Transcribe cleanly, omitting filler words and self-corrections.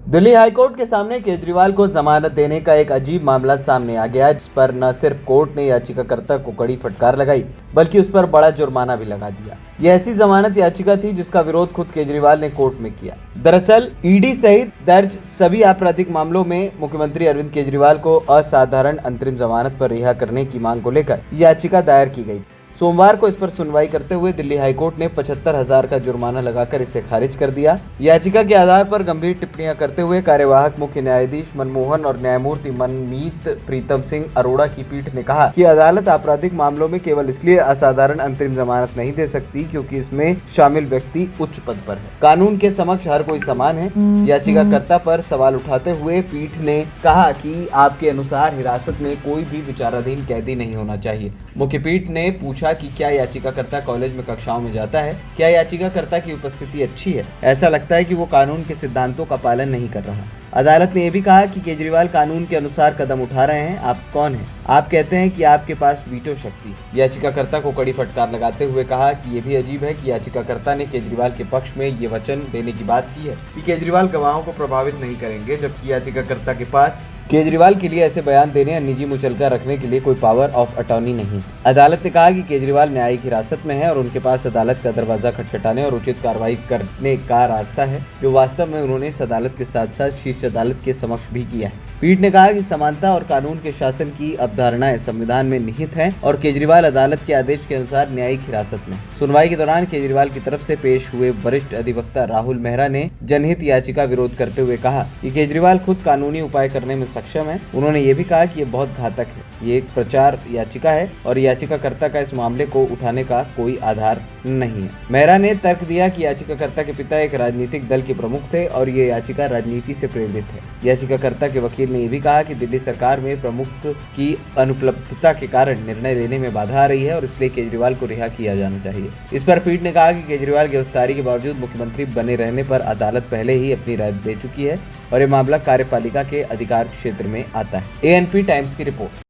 Delhi high court के सामने केजरीवाल को जमानत देने का एक अजीब मामला सामने आ गया, जिस पर न सिर्फ कोर्ट ने याचिकाकर्ता को कड़ी फटकार लगाई बल्कि उस पर बड़ा जुर्माना भी लगा दिया। यह ऐसी जमानत याचिका थी जिसका विरोध खुद केजरीवाल ने कोर्ट में किया। दरअसल ईडी सहित दर्ज सभी आपराधिक मामलों में मुख्यमंत्री अरविंद केजरीवाल को असाधारण अंतरिम जमानत पर रिहा करने की मांग को लेकर याचिका दायर की गई। सोमवार को इस पर सुनवाई करते हुए दिल्ली हाईकोर्ट ने 75,000 का जुर्माना लगाकर इसे खारिज कर दिया। याचिका के आधार पर गंभीर टिप्पणियां करते हुए कार्यवाहक मुख्य न्यायाधीश मनमोहन और न्यायमूर्ति मनमीत प्रीतम सिंह अरोड़ा की पीठ ने कहा कि अदालत आपराधिक मामलों में केवल इसलिए असाधारण अंतरिम जमानत नहीं दे सकती क्योंकि इसमें शामिल व्यक्ति उच्च पद पर है। कानून के समक्ष हर कोई समान है। याचिकाकर्ता पर सवाल उठाते हुए पीठ ने कहा कि आपके अनुसार हिरासत में कोई भी विचाराधीन कैदी नहीं होना चाहिए। मुख्य पीठ ने पूछा कि क्या याचिकाकर्ता कॉलेज में कक्षाओं में जाता है, क्या याचिकाकर्ता की उपस्थिति अच्छी है, ऐसा लगता है कि वो कानून के सिद्धांतों का पालन नहीं कर रहा। अदालत ने यह भी कहा कि केजरीवाल कानून के अनुसार कदम उठा रहे हैं। आप कौन हैं? आप कहते हैं कि आपके पास वीटो शक्ति। याचिकाकर्ता को कड़ी फटकार लगाते हुए कहा कि यह भी अजीब है कि याचिकाकर्ता ने केजरीवाल के पक्ष में ये वचन देने की बात की है कि केजरीवाल गवाहों को प्रभावित नहीं करेंगे, जबकि याचिकाकर्ता के पास केजरीवाल के लिए ऐसे बयान देने या निजी मुचलका रखने के लिए कोई पावर ऑफ अटॉर्नी नहीं। अदालत ने कहा कि केजरीवाल न्यायिक हिरासत में है और उनके पास अदालत का दरवाजा खटखटाने और उचित कार्रवाई करने का रास्ता है, जो वास्तव में उन्होंने इस अदालत के साथ साथ शीर्ष अदालत के समक्ष भी किया है। पीठ ने कहा कि समानता और कानून के शासन की अवधारणाएं संविधान में निहित हैं और केजरीवाल अदालत के आदेश के अनुसार न्यायिक हिरासत में। सुनवाई के दौरान केजरीवाल की तरफ से पेश हुए वरिष्ठ अधिवक्ता राहुल मेहरा ने जनहित याचिका विरोध करते हुए कहा कि केजरीवाल खुद कानूनी उपाय करने में सक्षम है। उन्होंने ये भी कहा कि ये बहुत घातक है, ये एक प्रचार याचिका है और याचिकाकर्ता का इस मामले को उठाने का कोई आधार नहीं है। मेहरा ने तर्क दिया कि याचिकाकर्ता के पिता एक राजनीतिक दल के प्रमुख थे और ये याचिका राजनीति से प्रेरित है। याचिकाकर्ता के वकील ने यह भी कहा कि दिल्ली सरकार में प्रमुख की अनुपलब्धता के कारण निर्णय लेने में बाधा आ रही है और इसलिए केजरीवाल को रिहा किया जाना चाहिए। इस पर पीठ ने कहा कि केजरीवाल गिरफ्तारी के बावजूद मुख्यमंत्री बने रहने पर अदालत पहले ही अपनी राय दे चुकी है और ये मामला कार्यपालिका के अधिकार क्षेत्र में आता है। एएनपी टाइम्स की रिपोर्ट।